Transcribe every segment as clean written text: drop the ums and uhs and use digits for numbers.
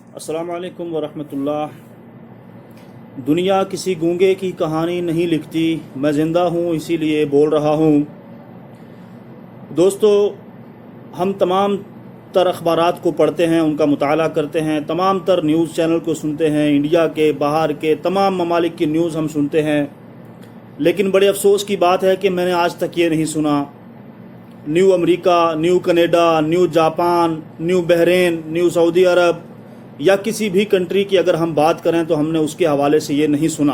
अस्सलाम वालेकुम वरहमतुल्लाह। दुनिया किसी गूंगे की कहानी नहीं लिखती, मैं ज़िंदा हूँ इसीलिए बोल रहा हूँ। दोस्तों, हम तमाम तर अखबारात को पढ़ते हैं, उनका मुताला करते हैं, तमाम तर न्यूज़ चैनल को सुनते हैं, इंडिया के बाहर के तमाम ममालिक की न्यूज़ हम सुनते हैं। लेकिन बड़े अफसोस की बात है कि मैंने आज तक ये नहीं सुना new America, new Canada, new Japan, new Bahrain, new Saudi Arab या किसी भी कंट्री की अगर हम बात करें तो हमने उसके हवाले से ये नहीं सुना।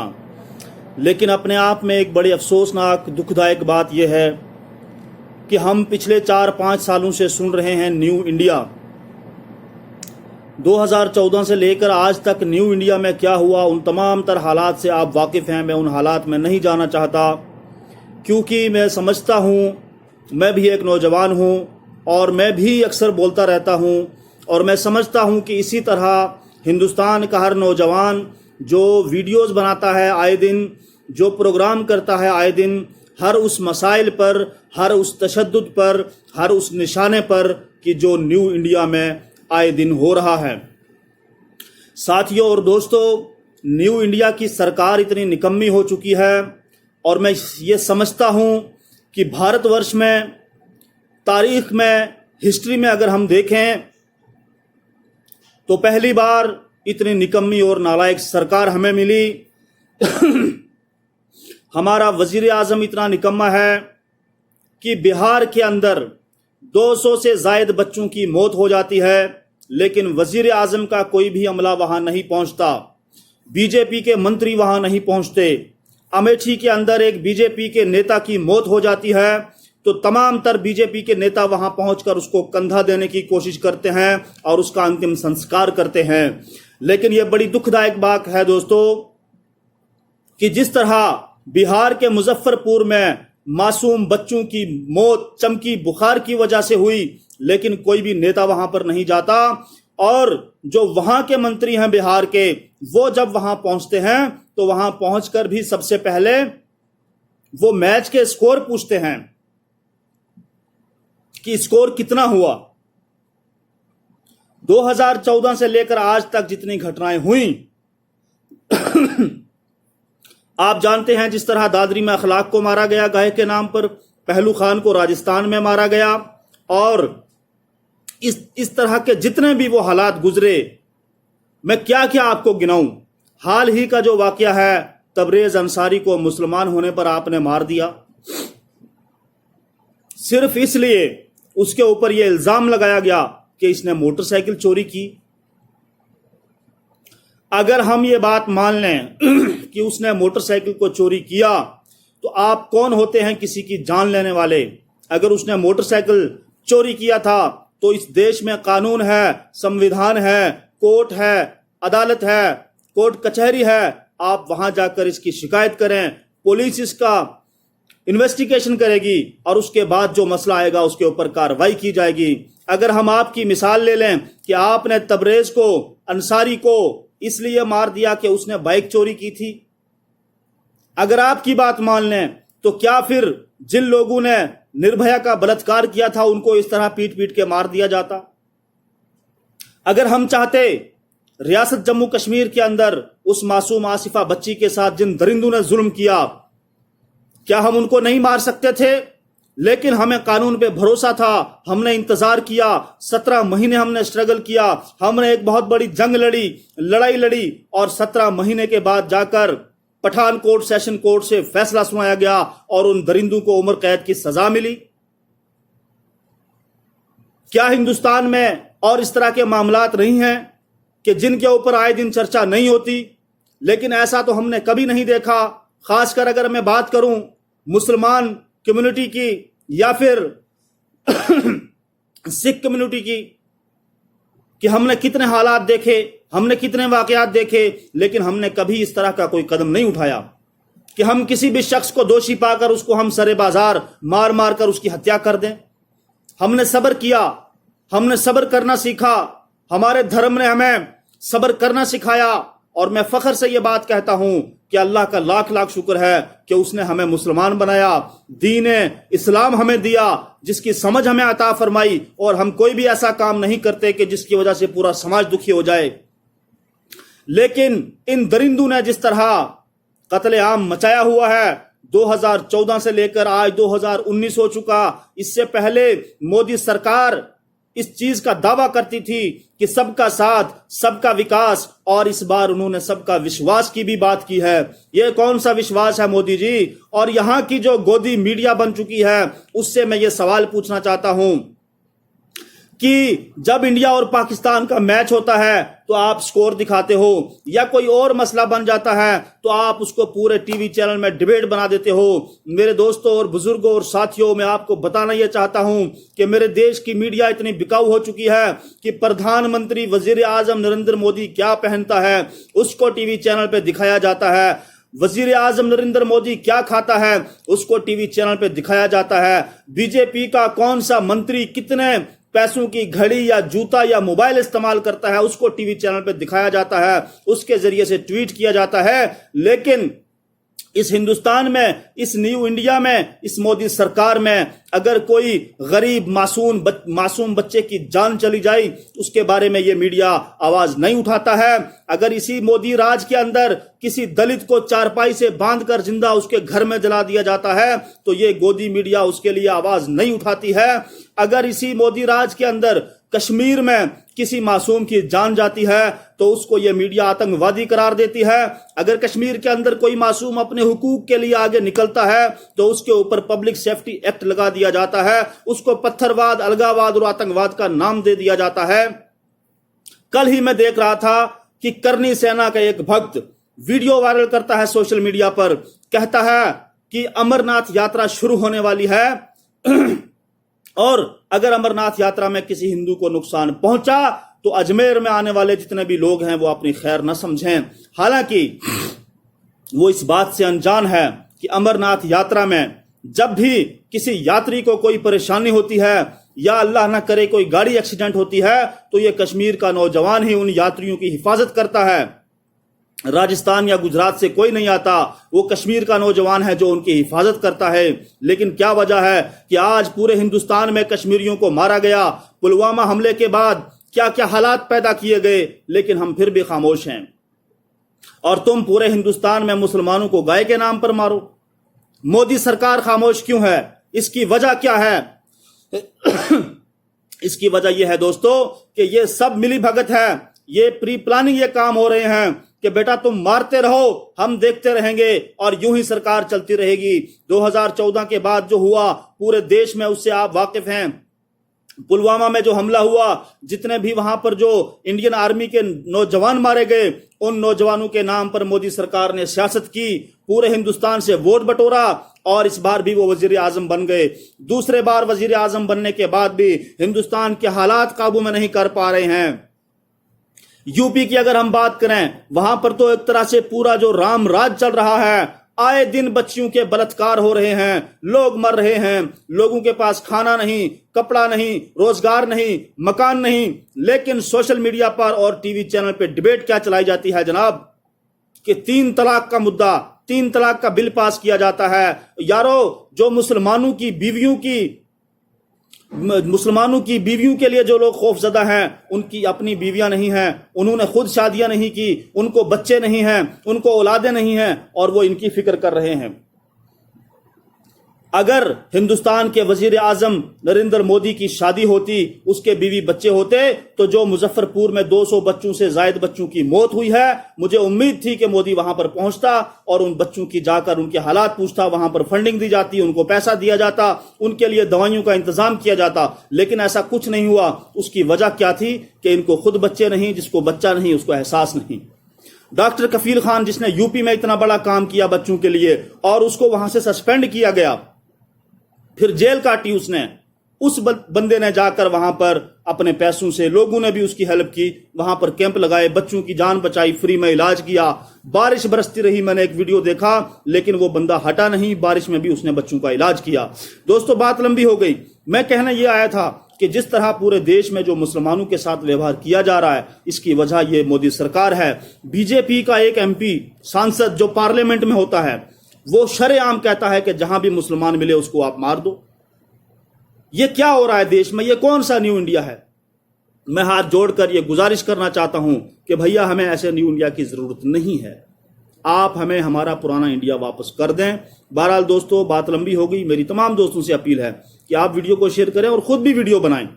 लेकिन अपने आप में एक बड़ी अफसोसनाक दुखदायक बात यह है कि हम पिछले 4-5 सालों से सुन रहे हैं न्यू इंडिया। 2014 से लेकर आज तक न्यू इंडिया में क्या हुआ, उन तमाम तर हालात से आप वाकिफ़ हैं। मैं उन हालात में नहीं जाना चाहता, क्योंकि मैं समझता हूँ, मैं भी एक नौजवान हूँ और मैं भी अक्सर बोलता रहता हूँ और मैं समझता हूँ कि इसी तरह हिंदुस्तान का हर नौजवान जो वीडियोस बनाता है आए दिन, जो प्रोग्राम करता है आए दिन, हर उस मसाइल पर, हर उस तशद्दुद पर, हर उस निशाने पर कि जो न्यू इंडिया में आए दिन हो रहा है। साथियों और दोस्तों, न्यू इंडिया की सरकार इतनी निकम्मी हो चुकी है और मैं ये समझता हूँ कि भारतवर्ष में, तारीख में, हिस्ट्री में अगर हम देखें तो पहली बार इतनी निकम्मी और नालायक सरकार हमें मिली। हमारा वजीर आज़म इतना निकम्मा है कि बिहार के अंदर 200 से ज़ायद बच्चों की मौत हो जाती है, लेकिन वजीर आज़म का कोई भी अमला वहां नहीं पहुंचता, बीजेपी के मंत्री वहां नहीं पहुंचते। अमेठी के अंदर एक बीजेपी के नेता की मौत हो जाती है तो तमाम तर बीजेपी के नेता वहां पहुंचकर उसको कंधा देने की कोशिश करते हैं और उसका अंतिम संस्कार करते हैं। लेकिन यह बड़ी दुखदायक बात है दोस्तों कि जिस तरह बिहार के मुजफ्फरपुर में मासूम बच्चों की मौत चमकी बुखार की वजह से हुई, लेकिन कोई भी नेता वहां पर नहीं जाता। और जो वहां के मंत्री हैं बिहार के, वो जब वहां पहुंचते हैं तो वहां पहुंचकर भी सबसे पहले वो मैच के स्कोर पूछते हैं कि स्कोर कितना हुआ। 2014 से लेकर आज तक जितनी घटनाएं हुई आप जानते हैं, जिस तरह दादरी में अखलाक को मारा गया गाय के नाम पर, पहलू खान को राजस्थान में मारा गया, और इस तरह के जितने भी वो हालात गुजरे, मैं क्या क्या आपको गिनाऊं। हाल ही का जो वाकया है, तबरेज अंसारी को मुसलमान होने पर आपने मार दिया, सिर्फ इसलिए उसके ऊपर यह इल्जाम लगाया गया कि इसने मोटरसाइकिल चोरी की। अगर हम ये बात मान लें कि उसने मोटरसाइकिल को चोरी किया, तो आप कौन होते हैं किसी की जान लेने वाले। अगर उसने मोटरसाइकिल चोरी किया था तो इस देश में कानून है, संविधान है, कोर्ट है, अदालत है, कोर्ट कचहरी है। आप वहां जाकर इसकी शिकायत करें, पुलिस इसका इन्वेस्टिगेशन करेगी और उसके बाद जो मसला आएगा उसके ऊपर कार्रवाई की जाएगी। अगर हम आपकी मिसाल ले लें कि आपने तबरेज को, अंसारी को इसलिए मार दिया कि उसने बाइक चोरी की थी, अगर आपकी बात मान लें, तो क्या फिर जिन लोगों ने निर्भया का बलात्कार किया था उनको इस तरह पीट पीट के मार दिया जाता? अगर हम चाहते, रियासत जम्मू कश्मीर के अंदर उस मासूम आसिफा बच्ची के साथ जिन दरिंदों ने जुल्म किया, क्या हम उनको नहीं मार सकते थे? लेकिन हमें कानून पे भरोसा था, हमने इंतजार किया, 17 महीने हमने स्ट्रगल किया, हमने एक बहुत बड़ी जंग लड़ी, लड़ाई लड़ी, और 17 महीने के बाद जाकर पठानकोट सेशन कोर्ट से फैसला सुनाया गया और उन दरिंदों को उम्र कैद की सजा मिली। क्या हिंदुस्तान में और इस तरह के मामलात नहीं हैं कि जिनके ऊपर आए दिन चर्चा नहीं होती? लेकिन ऐसा तो हमने कभी नहीं देखा। खासकर अगर मैं बात करूं मुसलमान कम्युनिटी की या फिर सिख कम्युनिटी की, कि हमने कितने हालात देखे, हमने कितने वाकयात देखे, लेकिन हमने कभी इस तरह का कोई कदम नहीं उठाया कि हम किसी भी शख्स को दोषी पाकर उसको हम सरे बाजार मार मार कर उसकी हत्या कर दें। हमने सब्र किया, हमने सब्र करना सीखा, हमारे धर्म ने हमें सब्र करना सिखाया। और मैं फख्र से ये बात कहता हूं कि अल्लाह का लाख लाख शुक्र है कि उसने हमें मुसलमान बनाया, दीन इस्लाम हमें दिया, जिसकी समझ हमें अता फरमाई, और हम कोई भी ऐसा काम नहीं करते कि जिसकी वजह से पूरा समाज दुखी हो जाए। लेकिन इन दरिंदों ने जिस तरह कत्लेआम मचाया हुआ है, 2014 से लेकर आज 2019 हो चुका। इससे पहले मोदी सरकार इस चीज का दावा करती थी कि सबका साथ सबका विकास, और इस बार उन्होंने सबका विश्वास की भी बात की है। ये कौन सा विश्वास है मोदी जी? और यहां की जो गोदी मीडिया बन चुकी है उससे मैं ये सवाल पूछना चाहता हूं कि जब इंडिया और पाकिस्तान का मैच होता है तो आप स्कोर दिखाते हो, या कोई और मसला बन जाता है तो आप उसको पूरे टीवी चैनल में डिबेट बना देते हो। मेरे दोस्तों और बुजुर्गों और साथियों, मैं आपको बताना यह चाहता हूं कि मेरे देश की मीडिया इतनी बिकाऊ हो चुकी है कि प्रधानमंत्री वजीर आजम नरेंद्र मोदी क्या पहनता है उसको टीवी चैनल पर दिखाया जाता है, वजीर आजम नरेंद्र मोदी क्या खाता है उसको टीवी चैनल पर दिखाया जाता है, बीजेपी का कौन सा मंत्री कितने पैसों की घड़ी या जूता या मोबाइल इस्तेमाल करता है उसको टीवी चैनल पे दिखाया जाता है, उसके जरिए से ट्वीट किया जाता है। लेकिन इस हिंदुस्तान में, इस न्यू इंडिया में, इस मोदी सरकार में अगर कोई गरीब मासूम बच्चे की जान चली जाए उसके बारे में ये मीडिया आवाज नहीं उठाता है। अगर इसी मोदी राज के अंदर किसी दलित को चारपाई से बांधकर जिंदा उसके घर में जला दिया जाता है तो ये गोदी मीडिया उसके लिए आवाज नहीं उठाती है। अगर इसी मोदी राज के अंदर कश्मीर में किसी मासूम की जान जाती है तो उसको यह मीडिया आतंकवादी करार देती है। अगर कश्मीर के अंदर कोई मासूम अपने हुकूक के लिए आगे निकलता है तो उसके ऊपर पब्लिक सेफ्टी एक्ट लगा दिया जाता है, उसको पत्थरवाद, अलगावाद और आतंकवाद का नाम दे दिया जाता है। कल ही मैं देख रहा था कि करनी सेना का एक भक्त वीडियो वायरल करता है सोशल मीडिया पर, कहता है कि अमरनाथ यात्रा शुरू होने वाली है और अगर अमरनाथ यात्रा में किसी हिंदू को नुकसान पहुंचा तो अजमेर में आने वाले जितने भी लोग हैं वो अपनी खैर न समझें। हालांकि वो इस बात से अनजान है कि अमरनाथ यात्रा में जब भी किसी यात्री को कोई परेशानी होती है या अल्लाह न करे कोई गाड़ी एक्सीडेंट होती है तो ये कश्मीर का नौजवान ही उन यात्रियों की हिफाजत करता है। राजस्थान या गुजरात से कोई नहीं आता, वो कश्मीर का नौजवान है जो उनकी हिफाजत करता है। लेकिन क्या वजह है कि आज पूरे हिंदुस्तान में कश्मीरियों को मारा गया, पुलवामा हमले के बाद क्या क्या हालात पैदा किए गए, लेकिन हम फिर भी खामोश हैं। और तुम पूरे हिंदुस्तान में मुसलमानों को गाय के नाम पर मारो। मोदी सरकार खामोश क्यों है? इसकी वजह क्या है? इसकी वजह यह है दोस्तों कि ये सब मिली भगत है, ये प्री प्लानिंग ये काम हो रहे हैं कि बेटा तुम मारते रहो, हम देखते रहेंगे और यूं ही सरकार चलती रहेगी। 2014 के बाद जो हुआ पूरे देश में उससे आप वाकिफ हैं। पुलवामा में जो हमला हुआ, जितने भी वहां पर जो इंडियन आर्मी के नौजवान मारे गए, उन नौजवानों के नाम पर मोदी सरकार ने सियासत की, पूरे हिंदुस्तान से वोट बटोरा और इस बार भी वो वजीर आजम बन गए। दूसरे बार वजीर आजम बनने के बाद भी हिंदुस्तान के हालात काबू में नहीं कर पा रहे हैं। यूपी की अगर हम बात करें, वहां पर तो एक तरह से पूरा जो राम राज चल रहा है। आए दिन बच्चियों के बलात्कार हो रहे हैं, लोग मर रहे हैं, लोगों के पास खाना नहीं, कपड़ा नहीं, रोजगार नहीं, मकान नहीं। लेकिन सोशल मीडिया पर और टीवी चैनल पे डिबेट क्या चलाई जाती है जनाब कि 3 तलाक का मुद्दा, 3 तलाक का बिल पास किया जाता है। यारो, जो मुसलमानों की बीवियों के लिए जो लोग खौफजदा हैं, उनकी अपनी बीवियां नहीं हैं, उन्होंने खुद शादियां नहीं की, उनको बच्चे नहीं हैं, उनको औलादें नहीं हैं और वो इनकी फिक्र कर रहे हैं। अगर हिंदुस्तान के वजीर आजम नरेंद्र मोदी की शादी होती, उसके बीवी बच्चे होते, तो जो मुजफ्फरपुर में 200 बच्चों से ज्यादा बच्चों की मौत हुई है, मुझे उम्मीद थी कि मोदी वहां पर पहुंचता और उन बच्चों की जाकर उनके हालात पूछता, वहां पर फंडिंग दी जाती, उनको पैसा दिया जाता, उनके लिए दवाइयों का इंतजाम किया जाता। लेकिन ऐसा कुछ नहीं हुआ। उसकी वजह क्या थी कि इनको खुद बच्चे नहीं, जिसको बच्चा नहीं उसको एहसास नहीं। डॉक्टर कफील खान, जिसने यूपी में इतना बड़ा काम किया बच्चों के लिए, और उसको वहां से सस्पेंड किया गया, फिर जेल काटी उसने, उस बंदे ने जाकर वहां पर अपने पैसों से, लोगों ने भी उसकी हेल्प की, वहां पर कैंप लगाए, बच्चों की जान बचाई, फ्री में इलाज किया। बारिश बरसती रही, मैंने एक वीडियो देखा, लेकिन वो बंदा हटा नहीं, बारिश में भी उसने बच्चों का इलाज किया। दोस्तों, बात लंबी हो गई। मैं कहना यह आया था कि जिस तरह पूरे देश में जो मुसलमानों के साथ व्यवहार किया जा रहा है, इसकी वजह यह मोदी सरकार है। बीजेपी का एक MP सांसद जो पार्लियामेंट में होता है, वो शरेआम कहता है कि जहां भी मुसलमान मिले उसको आप मार दो। ये क्या हो रहा है देश में? ये कौन सा न्यू इंडिया है? मैं हाथ जोड़कर ये गुजारिश करना चाहता हूं कि भैया हमें ऐसे न्यू इंडिया की जरूरत नहीं है, आप हमें हमारा पुराना इंडिया वापस कर दें। बहरहाल दोस्तों, बात लंबी हो गई। मेरी तमाम दोस्तों से अपील है कि आप वीडियो को शेयर करें और खुद भी वीडियो बनाएं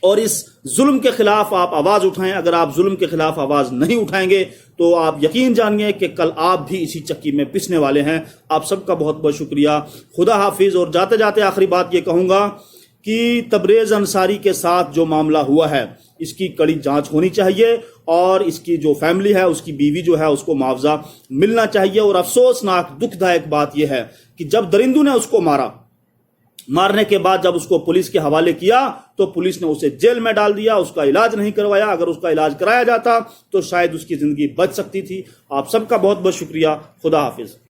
और इस जुल्म के खिलाफ आप आवाज उठाएं। अगर आप जुल्म के खिलाफ आवाज नहीं उठाएंगे तो आप यकीन जानिए कि कल आप भी इसी चक्की में पिसने वाले हैं। आप सबका बहुत बहुत शुक्रिया, खुदा हाफिज। और जाते जाते आखिरी बात ये कहूंगा कि तबरेज अंसारी के साथ जो मामला हुआ है इसकी कड़ी जांच होनी चाहिए और इसकी जो फैमिली है, उसकी बीवी जो है, उसको मुआवजा मिलना चाहिए। और अफसोसनाक दुखदायक बात यह है कि जब दरिंदू ने उसको मारने के बाद जब उसको पुलिस के हवाले किया तो पुलिस ने उसे जेल में डाल दिया, उसका इलाज नहीं करवाया। अगर उसका इलाज कराया जाता तो शायद उसकी जिंदगी बच सकती थी। आप सबका बहुत बहुत शुक्रिया, खुदा हाफिज।